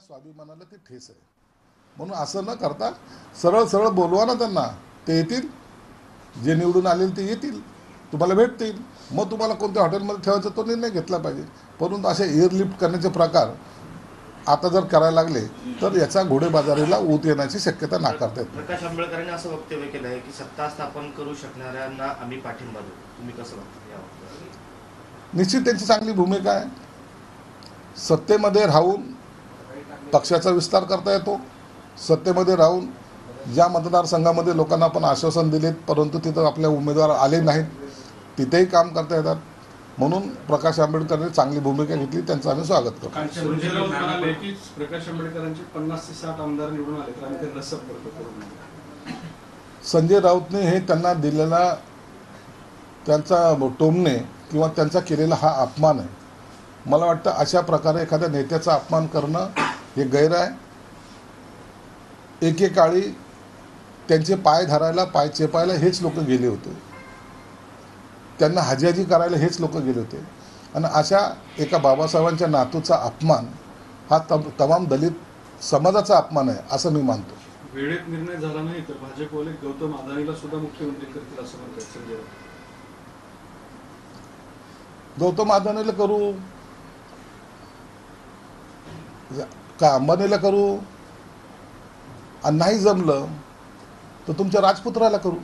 स्वाभिमानाला ती ठेस आहे. म्हणून असं न करता सरळ सरळ बोलवा ना त्यांना, ते येतील, जे निवडून आले ते येतील, तुम्हाला भेटतील. मग तुम्हाला कोणत्या हॉटेलमध्ये ठेवायचं तो निर्णय घेतला पाहिजे. परंतु असे एअरलिफ्ट करण्याचे प्रकार आता जर करायला लागले तर याचा घोडेबाजारीला ऊत येण्याची शक्यता नाकारता येते. प्रकाश आंबेडकरांनी असं वक्तव्य केलं आहे की सत्ता स्थापन करू शकणाऱ्यांना आम्ही पाठिंबा देऊ. तुम्ही कसं बघता यावर? निश्चित त्यांची चांगली भूमिका आहे. सत्तेमध्ये राहून पक्षाचा विस्तार करता येतो. सत्तेमध्ये राहून ज्या मतदारसंघामध्ये लोकांना आपण आश्वासन दिलेत परंतु तिथं आपले उमेदवार आले नाहीत तिथेही काम करता येतात. म्हणून प्रकाश आंबेडकरांनी चांगली भूमिका घेतली, त्यांचं आम्ही स्वागत करतो. प्रकाश आंबेडकरांचे 50 ते 60 आमदार निवडून आले तर आम्ही ते रसद करतो. संजय राऊतने हे त्यांना दिलेला त्यांचा टोमणे किंवा त्यांचा केलेला हा अपमान आहे. मला वाटतं अशा प्रकारे एखाद्या नेत्याचा अपमान करणं हे गैर आहे. एकेकाळी त्यांचे पाय धरायला, पाय चेपायला हेच लोक गेले होते, त्यांना हाजी करायला हेच लोक गेले होते. आणि अशा एका बाबासाहेबांच्या नातूचा अपमान हा तमाम दलित समाजाचा अपमान आहे असं मी मानतो. वेळेत निर्णय झाला नाही तर भाजपवाले गौतम अदानीला सुद्धा मुख्यमंत्री करतील असं म्हणतात संजय राऊत. गौतम अदानीला करू का अंबानीला करू आणि नाही जमलं तर तुमच्या राजपुत्राला करू.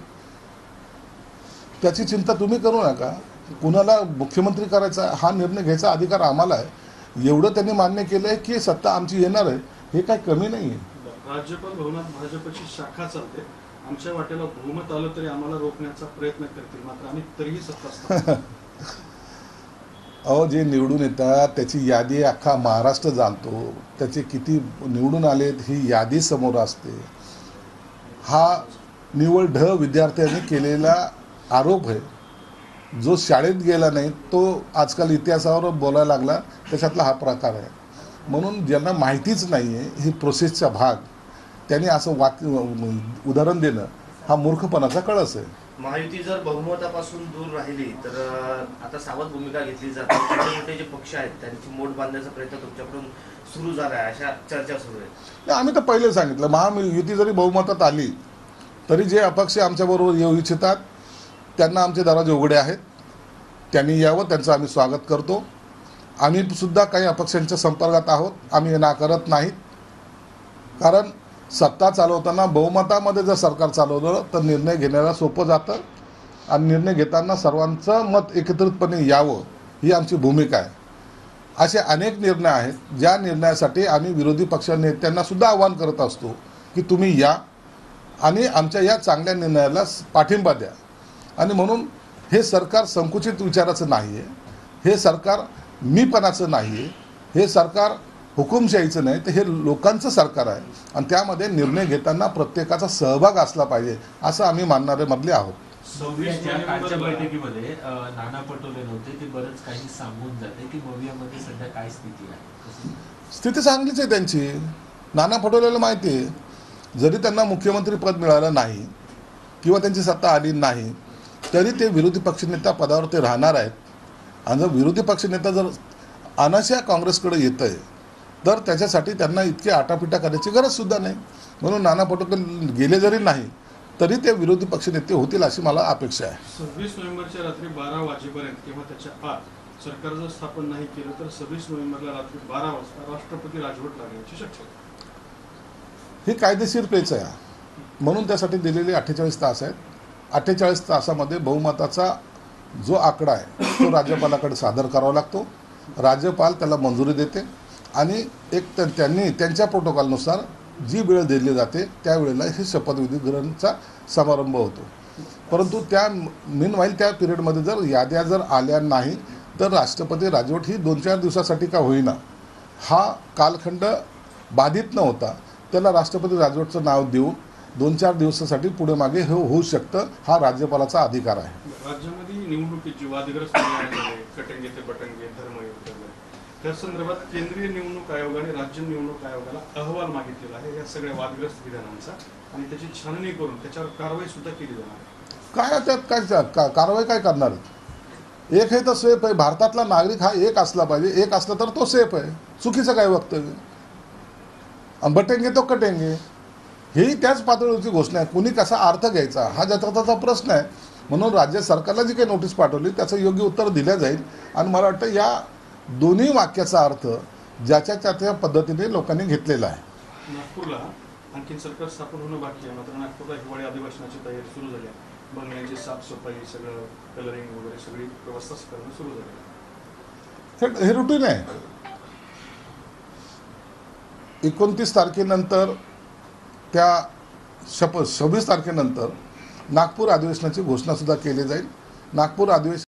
त्याची चिंता तुम्ही करू नका. कुणाला मुख्यमंत्री करायचा हा निर्णय घ्यायचा अधिकार आम्हाला आहे. एवढं त्यांनी मान्य केलं आहे की सत्ता आमची येणार आहे, हे काही कमी नाही आहे. राज्यपाल भवनात भाजपची शाखा चालते. आमच्या वाटेला बहुमत आलं तरी आम्हाला रोखण्याचा प्रयत्न करतील, मात्र आम्ही तरीही सत्ता अहो, जे निवडून येतात त्याची यादी अख्खा महाराष्ट्र जाणतो. त्याचे किती निवडून आलेत ही यादी समोर असते. हा निव्वळ विद्यार्थ्यांनी केलेला आरोप आहे. जो शाळेत गेला नाही तो आजकाल इतिहासावर बोलायला लागला, त्याच्यातला हा प्रकार आहे. म्हणून ज्यांना माहितीच नाही आहे ही प्रोसेसचा भाग, त्यांनी असं उदाहरण देणं हा मूर्खपणाचा कळस आहे. महायुती जर बहुमतापासून दूर राहिली तर आता सावध भूमिका घेतली जाते. छोटे मोठे जे पक्ष आहेत त्यांची मोड बांधण्याचा प्रयत्न तुमच्याकडून सुरू झाला आहे, अशा चर्चा सुरू आहे. आम्ही तर पहिले सांगितलं, महायुती जरी बहुमतात आली तरी जे अपक्ष आमच्याबरोबर येऊ इच्छितात त्यांना आमचे दरवाजे उघडे आहेत. त्यांनी यावं, त्यांचं आम्ही स्वागत करतो. आम्ही सुद्धा काही अपक्षांच्या संपर्कात आहोत, आम्ही हे नाकारत नाहीत. कारण सत्ता चालवताना बहुमतामध्ये जर सरकार चालवलं तर निर्णय घेण्याला सोपं जातं आणि निर्णय घेताना सर्वांचं मत एकत्रितपणे यावं ही आमची भूमिका आहे. असे अनेक निर्णय आहेत ज्या निर्णयासाठी आम्ही विरोधी पक्ष नेत्यांना सुद्धा आवाहन करत असतो की तुम्ही या आणि आमच्या या चांगल्या निर्णयाला पाठिंबा द्या. आणि म्हणून हे सरकार संकुचित विचाराचं नाही आहे, हे सरकार मीपणाचं नाही आहे, हे सरकार हुकुमशाहीचं नाही, तर हे लोकांचं सरकार आहे. आणि त्यामध्ये निर्णय घेताना प्रत्येकाचा सहभाग असला पाहिजे असं आम्ही मानणारे मधले आहोत. 26 कालच्या बैठकीमध्ये नाना पटोले नव्हते, ते बरंच काही सांगून जाते की भविष्यामध्ये सध्या काय स्थिती आहे. स्थिती चांगलीच आहे त्यांची. नाना पटोलेला माहिती आहे, जरी त्यांना मुख्यमंत्री पद मिळालं नाही किंवा त्यांची सत्ता आली नाही तरी ते विरोधी पक्षनेता पदावर ते राहणार आहेत. आणि जर विरोधी पक्षनेता जर अनाशा काँग्रेसकडे येत आहे तर त्याच्यासाठी त्यांना इतकी आटापिटा करण्याची गरजसुद्धा नाही. म्हणून नाना पटोले गेले जरी नाही तरी ते विरोधी पक्षनेते होतील अशी मला अपेक्षा आहे. 26 नोव्हेंबरच्या रात्री 12 वाजेपर्यंत किंवा त्याच्या आत सरकार जर स्थापन नाही केलं तर 26 नोव्हेंबरला रात्री 12 वाजता राष्ट्रपती राजवट लागण्याची शक्यता. ही कायदेशीर पेच आहे. म्हणून त्यासाठी दिलेले 48 तास आहेत. 48 तासामध्ये बहुमताचा जो आकडा आहे तो राज्यपालाकडे सादर करावा लागतो. राज्यपाल त्याला मंजुरी देते आणि एक त्यांनी त्यांच्या प्रोटोकॉलनुसार जी वेळ दिली जाते त्यावेळेला हे शपथविधी ग्रहणाचा समारंभ होतो. परंतु त्या मीनवाईल त्या पिरियडमध्ये जर याद्या जर आल्या नाही तर राष्ट्रपती राजवट ही 2-4 दिवसासाठी का होईना हा कालखंड बाधित न होता त्याला राष्ट्रपती राजवटचं नाव देऊन 2-4 दिवसासाठी पुढे मागे हे होऊ शकतं. हा राज्यपालाचा अधिकार आहे. राज्यामध्ये निवडणुकीची वादग्रस्त कटंगे ते बटंगे धर्मयुद्ध त्या संदर्भात केंद्रीय निवडणूक आयोगाने राज्य निवडणूक आयोगाला अहवाल मागितलेला आहे या सगळ्या वादग्रस्त विधानांचा आणि त्याची छाननी करून त्याच्यावर कारवाई सुद्धा केली जाणार आहे. काय त्यात काय कारवाई काय करणार? एक आहे तर सेफ आहे. भारतातला नागरिक हा एक असला पाहिजे, एक असला तर तो सेफ आहे. चुकीचं काय वक्तव्य? आणि बटेंगे तो कटेंगे, हेही त्याच पातळीवरची घोषणा आहे. कुणी कसा अर्थ घ्यायचा हा ज्याचा त्याचा प्रश्न आहे. म्हणून राज्य सरकारला जी काही नोटीस पाठवली त्याचं योग्य उत्तर दिलं जाईल. आणि मला वाटतं या दोन्ही वाक्याचा अर्थ ज्याच्या त्या पद्धतीने लोकांनी घेतलेला आहे. नागपूरला आणखीन सरकार स्थापन होणं बाकी आहे, मात्र नागपूरला हिवाळी अधिवेशनाची तयारी सुरू झाली आहे. बंगल्यांची साफसफाई, सगळं कलरिंग वगैरे सगळी व्यवस्था करणं सुरू झाली आहे. हे रुटीन आहे. 29 तारखेनंतर त्या 26 तारखेनंतर नागपूर अधिवेशनाची घोषणासुद्धा केली जाईल. नागपूर अधिवेशन